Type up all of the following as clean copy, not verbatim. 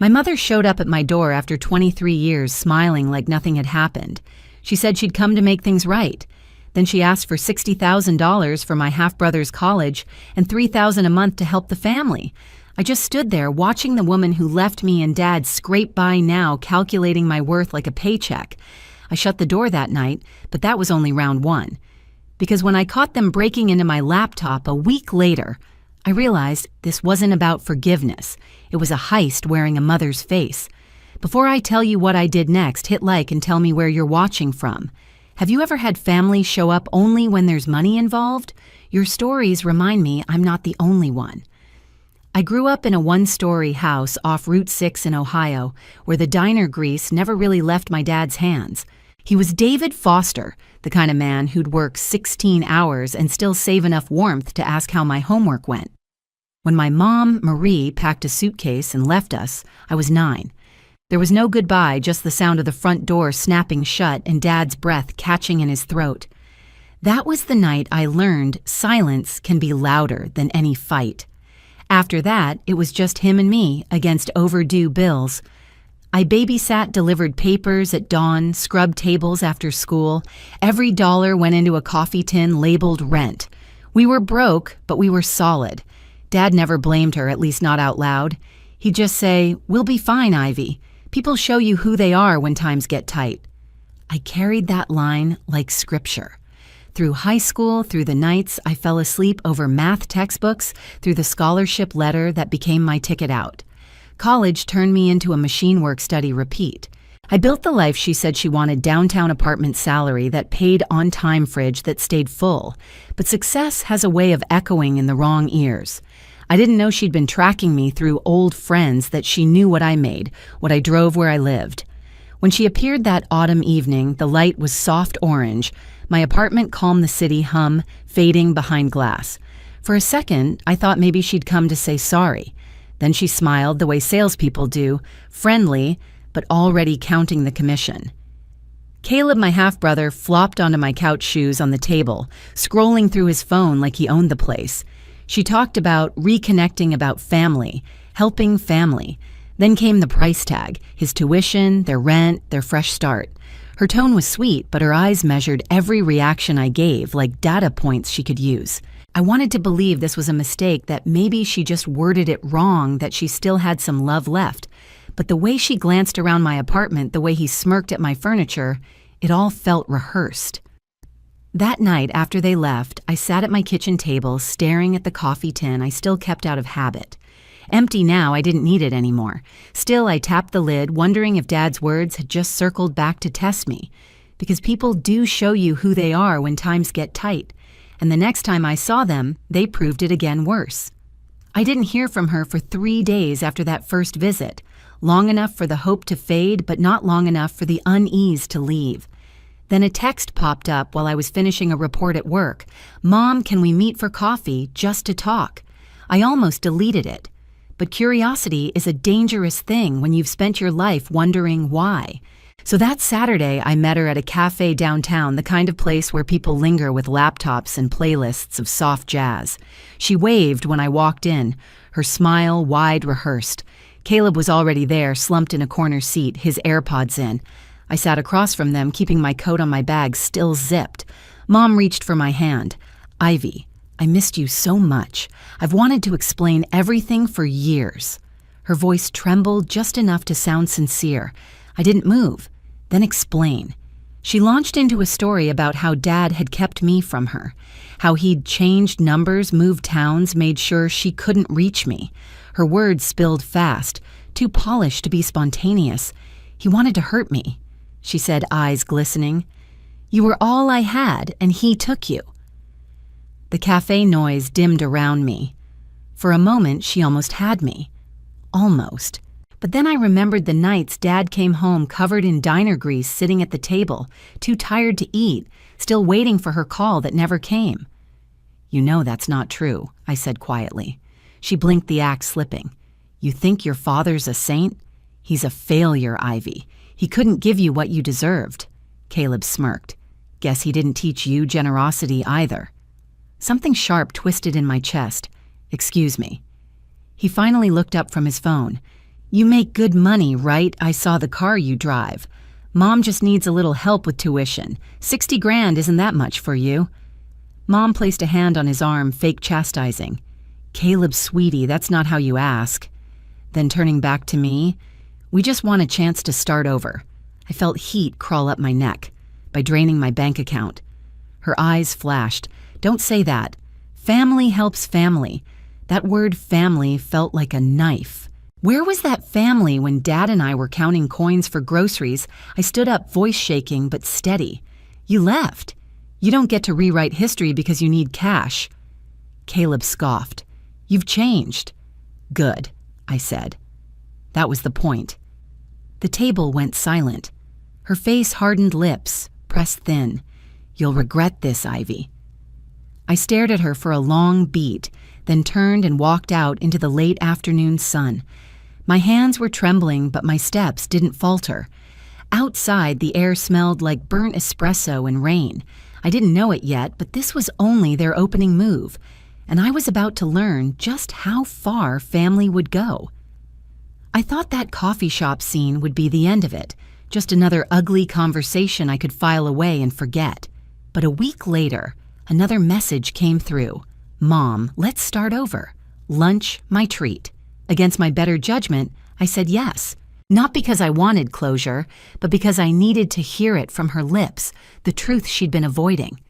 My mother showed up at my door after 23 years, smiling like nothing had happened. She said she'd come to make things right. Then she asked for $60,000 for my half-brother's college and $3,000 a month to help the family. I just stood there watching the woman who left me and Dad scrape by now, calculating my worth like a paycheck. I shut the door that night, but that was only round one. Because when I caught them breaking into my laptop a week later, I realized this wasn't about forgiveness. It was a heist wearing a mother's face. Before I tell you what I did next, hit like and tell me where you're watching from. Have you ever had family show up only when there's money involved? Your stories remind me I'm not the only one. I grew up in a one-story house off Route 6 in Ohio, where the diner grease never really left my dad's hands. He was David Foster, the kind of man who'd work 16 hours and still save enough warmth to ask how my homework went. When my mom, Marie, packed a suitcase and left us, I was 9. There was no goodbye, just the sound of the front door snapping shut and Dad's breath catching in his throat. That was the night I learned silence can be louder than any fight. After that, it was just him and me against overdue bills. I babysat, delivered papers at dawn, scrubbed tables after school. Every dollar went into a coffee tin labeled rent. We were broke, but we were solid. Dad never blamed her, at least not out loud. He'd just say, "We'll be fine, Ivy. People show you who they are when times get tight." I carried that line like scripture. Through high school, through the nights I fell asleep over math textbooks, through the scholarship letter that became my ticket out. College turned me into a machine work study repeat. I built the life she said she wanted, downtown apartment salary that paid on-time, fridge that stayed full. But success has a way of echoing in the wrong ears. I didn't know she'd been tracking me through old friends, that she knew what I made, what I drove, where I lived. When she appeared that autumn evening, the light was soft orange. My apartment calmed the city hum, fading behind glass. For a second, I thought maybe she'd come to say sorry. Then she smiled the way salespeople do, friendly, but already counting the commission. Caleb, my half-brother, flopped onto my couch shoes on the table, scrolling through his phone like he owned the place. She talked about reconnecting, about family, helping family. Then came the price tag, his tuition, their rent, their fresh start. Her tone was sweet, but her eyes measured every reaction I gave like data points she could use. I wanted to believe this was a mistake, that maybe she just worded it wrong, that she still had some love left. But the way she glanced around my apartment, the way he smirked at my furniture, it all felt rehearsed. That night after they left, I sat at my kitchen table staring at the coffee tin I still kept out of habit. Empty now, I didn't need it anymore. Still, I tapped the lid, wondering if Dad's words had just circled back to test me. Because people do show you who they are when times get tight. And the next time I saw them, they proved it again worse. I didn't hear from her for 3 days after that first visit. Long enough for the hope to fade, but not long enough for the unease to leave. Then a text popped up while I was finishing a report at work. "Mom, can we meet for coffee, just to talk?" I almost deleted it. But curiosity is a dangerous thing when you've spent your life wondering why. So that Saturday, I met her at a cafe downtown, the kind of place where people linger with laptops and playlists of soft jazz. She waved when I walked in, her smile wide rehearsed. Caleb was already there, slumped in a corner seat, his AirPods in. I sat across from them, keeping my coat on my bag still zipped. Mom reached for my hand. "Ivy, I missed you so much. I've wanted to explain everything for years." Her voice trembled just enough to sound sincere. I didn't move. Then explain. She launched into a story about how Dad had kept me from her, how he'd changed numbers, moved towns, made sure she couldn't reach me. Her words spilled fast, too polished to be spontaneous. "He wanted to hurt me," she said, eyes glistening. "You were all I had, and he took you." The cafe noise dimmed around me. For a moment, she almost had me. Almost. But then I remembered the nights Dad came home covered in diner grease, sitting at the table, too tired to eat, still waiting for her call that never came. "You know that's not true," I said quietly. She blinked, the act slipping. "You think your father's a saint? He's a failure, Ivy. He couldn't give you what you deserved." Caleb smirked. "Guess he didn't teach you generosity either." Something sharp twisted in my chest. "Excuse me." He finally looked up from his phone. You make good money, right? I saw the car you drive. Mom just needs a little help with tuition. 60 grand isn't that much for you. Mom placed a hand on his arm, fake chastising. Caleb, sweetie, that's not how you ask. Then turning back to me, we just want a chance to start over. I felt heat crawl up my neck by draining my bank account. Her eyes flashed. Don't say that. Family helps family. That word family felt like a knife. Where was that family when Dad and I were counting coins for groceries? I stood up, voice shaking but steady. You left. You don't get to rewrite history because you need cash. Caleb scoffed. You've changed. Good, I said. That was the point. The table went silent. Her face hardened lips, pressed thin. You'll regret this, Ivy. I stared at her for a long beat, then turned and walked out into the late afternoon sun. My hands were trembling, but my steps didn't falter. Outside, the air smelled like burnt espresso and rain. I didn't know it yet, but this was only their opening move, and I was about to learn just how far family would go. I thought that coffee shop scene would be the end of it, just another ugly conversation I could file away and forget. But a week later, another message came through. Mom, let's start over. Lunch, my treat. Against my better judgment, I said yes. Not because I wanted closure, but because I needed to hear it from her lips, the truth she'd been avoiding.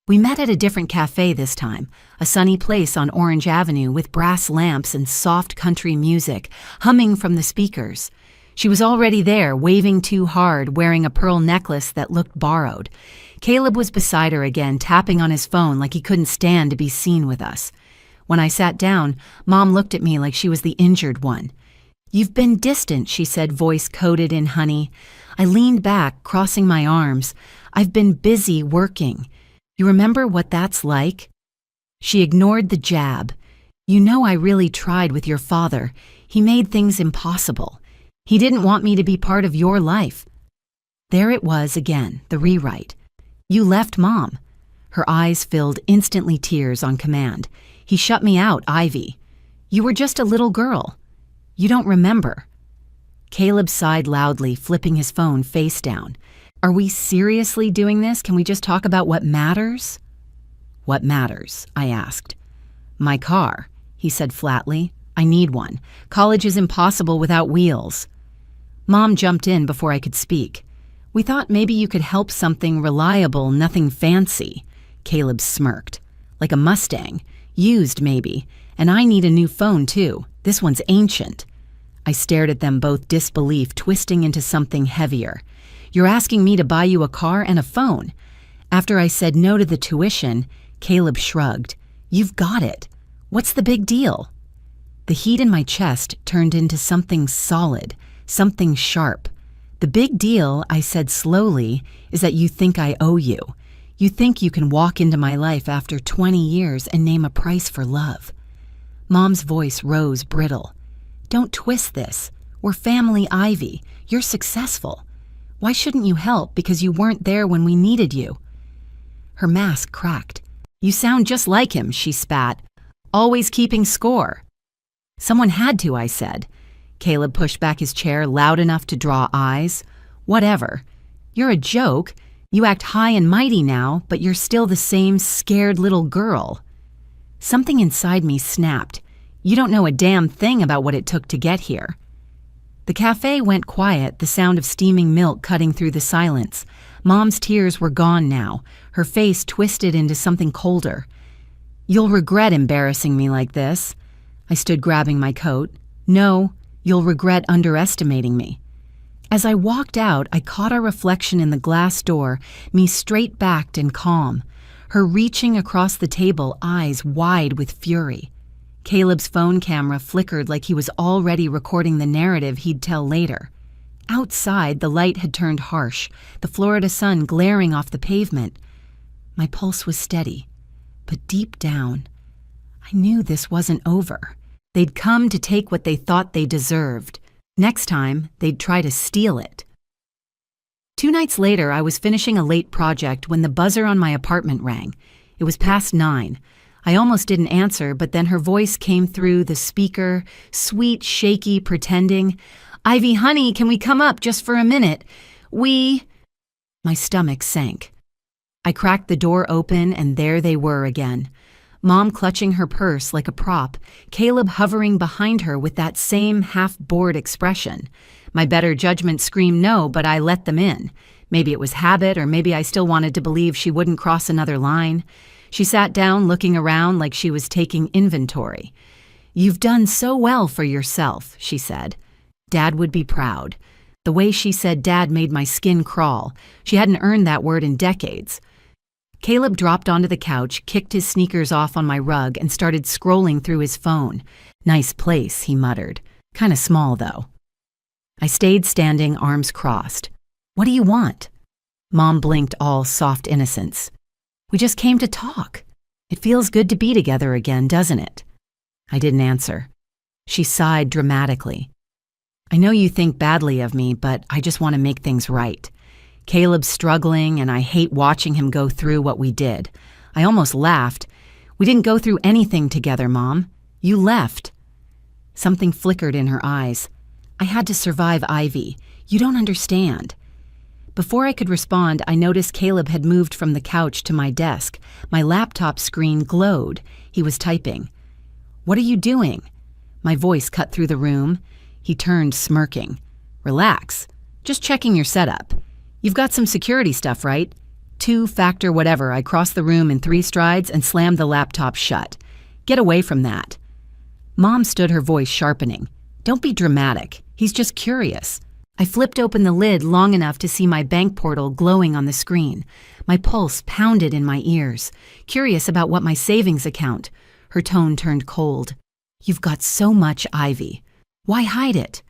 We met at a different cafe this time, a sunny place on Orange Avenue with brass lamps and soft country music, humming from the speakers. She was already there, waving too hard, wearing a pearl necklace that looked borrowed. Caleb was beside her again, tapping on his phone like he couldn't stand to be seen with us. When I sat down, Mom looked at me like she was the injured one. You've been distant, she said, voice coated in honey. I leaned back, crossing my arms. I've been busy working. You remember what that's like? She ignored the jab. You know I really tried with your father. He made things impossible. He didn't want me to be part of your life. There it was again, the rewrite. You left Mom. Her eyes filled instantly, tears on command. He shut me out, Ivy. You were just a little girl. You don't remember. Caleb sighed loudly, flipping his phone face down. Are we seriously doing this? Can we just talk about what matters? What matters? I asked. My car, he said flatly. I need one. College is impossible without wheels. Mom jumped in before I could speak. We thought maybe you could help something reliable, nothing fancy. Caleb smirked. Like a Mustang. Used, maybe. And I need a new phone, too. This one's ancient. I stared at them, both disbelief twisting into something heavier. You're asking me to buy you a car and a phone. After I said no to the tuition, Caleb shrugged. You've got it. What's the big deal? The heat in my chest turned into something solid, something sharp. The big deal, I said slowly, is that you think I owe you. You think you can walk into my life after 20 years and name a price for love. Mom's voice rose brittle. Don't twist this. We're family, Ivy. You're successful. Why shouldn't you help because you weren't there when we needed you? Her mask cracked. You sound just like him, she spat. Always keeping score. Someone had to, I said. Caleb pushed back his chair loud enough to draw eyes. Whatever. You're a joke. You act high and mighty now, but you're still the same scared little girl. Something inside me snapped. You don't know a damn thing about what it took to get here. The cafe went quiet, the sound of steaming milk cutting through the silence. Mom's tears were gone now, her face twisted into something colder. You'll regret embarrassing me like this. I stood grabbing my coat. No, you'll regret underestimating me. As I walked out, I caught our reflection in the glass door, me straight-backed and calm, her reaching across the table, eyes wide with fury. Caleb's phone camera flickered like he was already recording the narrative he'd tell later. Outside, the light had turned harsh, the Florida sun glaring off the pavement. My pulse was steady, but deep down, I knew this wasn't over. They'd come to take what they thought they deserved. Next time, they'd try to steal it. 2 nights later, I was finishing a late project when the buzzer on my apartment rang. It was past 9. I almost didn't answer, but then her voice came through the speaker, sweet, shaky, pretending. "Ivy, honey, can we come up just for a minute? My stomach sank. I cracked the door open, and there they were again. Mom clutching her purse like a prop, Caleb hovering behind her with that same half-bored expression. My better judgment screamed no, but I let them in. Maybe it was habit, or maybe I still wanted to believe she wouldn't cross another line. She sat down, looking around like she was taking inventory. "You've done so well for yourself," she said. "Dad would be proud." The way she said Dad made my skin crawl. She hadn't earned that word in decades. Caleb dropped onto the couch, kicked his sneakers off on my rug, and started scrolling through his phone. "Nice place," he muttered. "Kinda small, though." I stayed standing, arms crossed. "What do you want?" Mom blinked, all soft innocence. "We just came to talk. It feels good to be together again, doesn't it?" I didn't answer. She sighed dramatically. "I know you think badly of me, but I just want to make things right. Caleb's struggling, and I hate watching him go through what we did." I almost laughed. "We didn't go through anything together, Mom. You left." Something flickered in her eyes. "I had to survive Ivy. You don't understand." Before I could respond, I noticed Caleb had moved from the couch to my desk. My laptop screen glowed. He was typing. "What are you doing?" My voice cut through the room. He turned, smirking. "Relax. Just checking your setup. You've got some security stuff, right?" Two-factor whatever. I crossed the room in 3 strides and slammed the laptop shut. "Get away from that." Mom stood, her voice sharpening. "Don't be dramatic. He's just curious." I flipped open the lid long enough to see my bank portal glowing on the screen. My pulse pounded in my ears, curious about what my savings account. Her tone turned cold. "You've got so much, Ivy. Why hide it?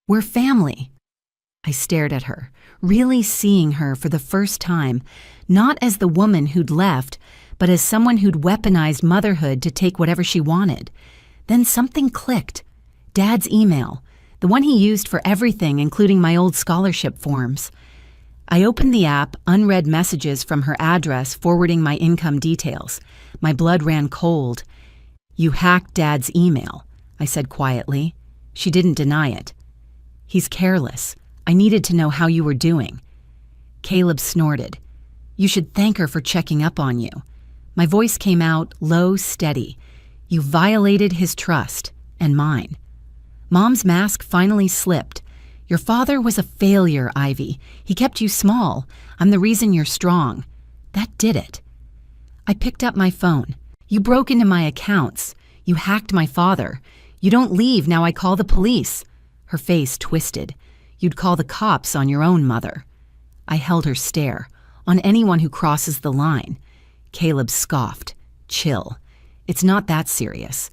We're family." I stared at her, really seeing her for the first time, not as the woman who'd left, but as someone who'd weaponized motherhood to take whatever she wanted. Then something clicked. Dad's email, the one he used for everything, including my old scholarship forms. I opened the app, unread messages from her address forwarding my income details. My blood ran cold. "You hacked Dad's email," I said quietly. She didn't deny it. "He's careless. I needed to know how you were doing." Caleb snorted. "You should thank her for checking up on you." My voice came out, low, steady. "You violated his trust, and mine." Mom's mask finally slipped. "Your father was a failure, Ivy. He kept you small. I'm the reason you're strong." That did it. I picked up my phone. "You broke into my accounts. You hacked my father. You don't leave, now I call the police." Her face twisted. "You'd call the cops on your own mother." I held her stare. "On anyone who crosses the line." Caleb scoffed. "Chill. It's not that serious."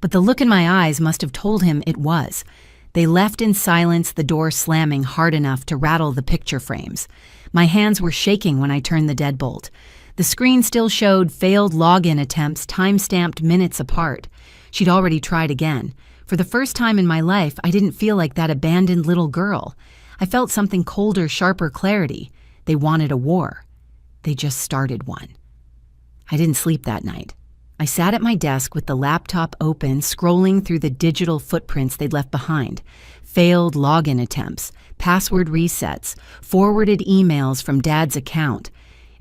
But the look in my eyes must have told him it was. They left in silence, the door slamming hard enough to rattle the picture frames. My hands were shaking when I turned the deadbolt. The screen still showed failed login attempts, time-stamped minutes apart. She'd already tried again. For the first time in my life, I didn't feel like that abandoned little girl. I felt something colder, sharper clarity. They wanted a war. They just started one. I didn't sleep that night. I sat at my desk with the laptop open, scrolling through the digital footprints they'd left behind. Failed login attempts, password resets, forwarded emails from Dad's account.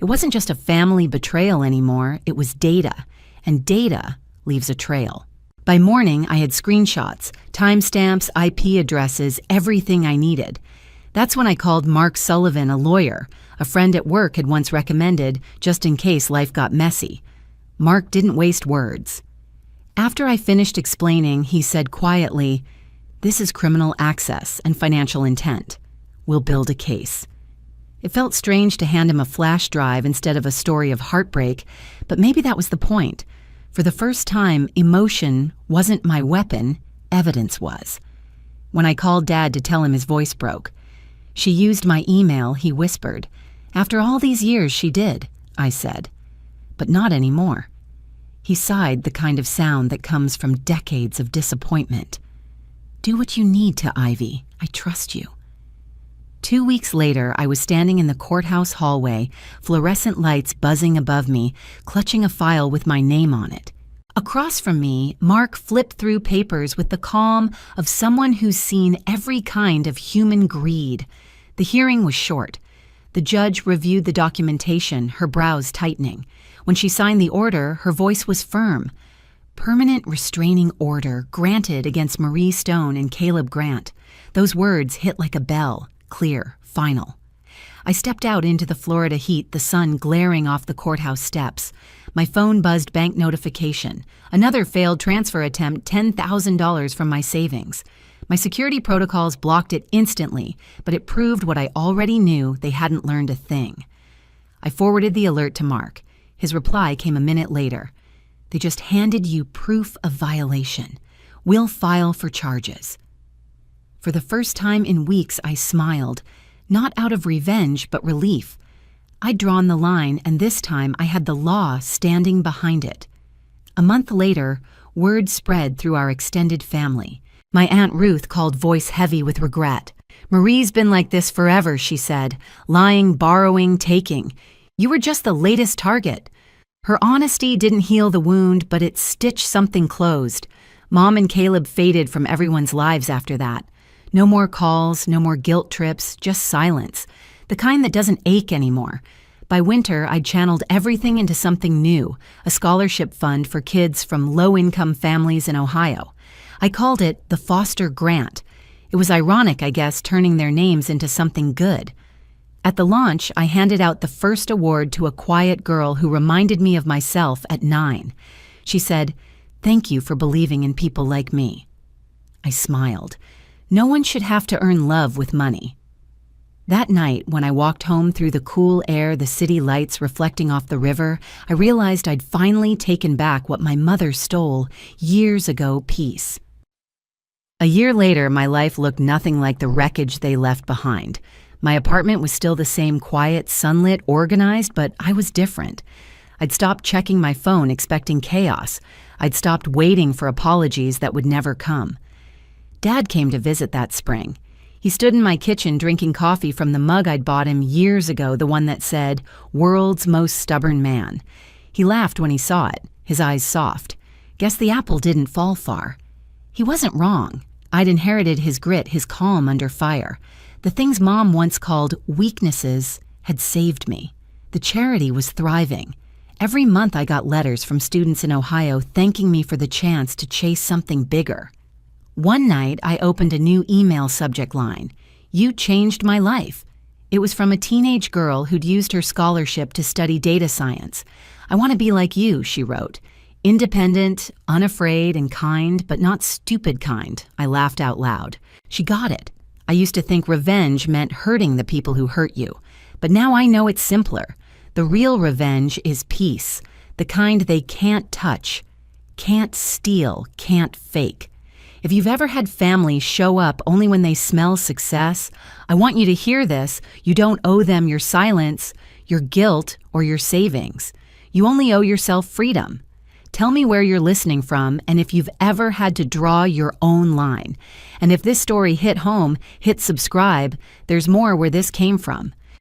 It wasn't just a family betrayal anymore, it was data. And data leaves a trail. By morning, I had screenshots, timestamps, IP addresses, everything I needed. That's when I called Mark Sullivan, a lawyer. A friend at work had once recommended, just in case life got messy. Mark didn't waste words. After I finished explaining, he said quietly, "This is criminal access and financial intent. We'll build a case." It felt strange to hand him a flash drive instead of a story of heartbreak, but maybe that was the point. For the first time, emotion wasn't my weapon, evidence was. When I called Dad to tell him, his voice broke. "She used my email," he whispered. "After all these years, she did," I said. "But not anymore." He sighed, the kind of sound that comes from decades of disappointment. "Do what you need to, Ivy. I trust you." 2 weeks later, I was standing in the courthouse hallway, fluorescent lights buzzing above me, clutching a file with my name on it. Across from me, Mark flipped through papers with the calm of someone who's seen every kind of human greed. The hearing was short. The judge reviewed the documentation, her brows tightening. When she signed the order, her voice was firm. Permanent restraining order granted against Marie Stone and Caleb Grant. Those words hit like a bell, clear, final. I stepped out into the Florida heat, the sun glaring off the courthouse steps. My phone buzzed bank notification. Another failed transfer attempt, $10,000 from my savings. My security protocols blocked it instantly, but it proved what I already knew: they hadn't learned a thing. I forwarded the alert to Mark. His reply came a minute later. They just handed you proof of violation. We'll file for charges. For the first time in weeks, I smiled, not out of revenge, but relief. I'd drawn the line, and this time I had the law standing behind it. A month later, word spread through our extended family. My Aunt Ruth called, voice heavy with regret. "Marie's been like this forever," she said. "Lying, borrowing, taking. You were just the latest target." Her honesty didn't heal the wound, but it stitched something closed. Mom and Caleb faded from everyone's lives after that. No more calls, no more guilt trips, just silence. The kind that doesn't ache anymore. By winter, I'd channeled everything into something new, a scholarship fund for kids from low-income families in Ohio. I called it the Foster Grant. It was ironic, I guess, turning their names into something good. At the launch, I handed out the first award to a quiet girl who reminded me of myself at 9. She said, "Thank you for believing in people like me." I smiled. No one should have to earn love with money. That night, when I walked home through the cool air, the city lights reflecting off the river, I realized I'd finally taken back what my mother stole years ago: peace. A year later, my life looked nothing like the wreckage they left behind. My apartment was still the same, quiet, sunlit, organized, but I was different. I'd stopped checking my phone expecting chaos. I'd stopped waiting for apologies that would never come. Dad came to visit that spring. He stood in my kitchen drinking coffee from the mug I'd bought him years ago, the one that said, "World's Most Stubborn Man." He laughed when he saw it, his eyes soft. Guess the apple didn't fall far. He wasn't wrong. I'd inherited his grit, his calm under fire. The things Mom once called weaknesses had saved me. The charity was thriving. Every month I got letters from students in Ohio thanking me for the chance to chase something bigger. One night, I opened a new email subject line. "You changed my life." It was from a teenage girl who'd used her scholarship to study data science. "I want to be like you," she wrote. "Independent, unafraid, and kind, but not stupid kind." I laughed out loud. She got it. I used to think revenge meant hurting the people who hurt you. But now I know it's simpler. The real revenge is peace, the kind they can't touch, can't steal, can't fake. If you've ever had family show up only when they smell success, I want you to hear this. You don't owe them your silence, your guilt, or your savings. You only owe yourself freedom. Tell me where you're listening from and if you've ever had to draw your own line. And if this story hit home, hit subscribe. There's more where this came from.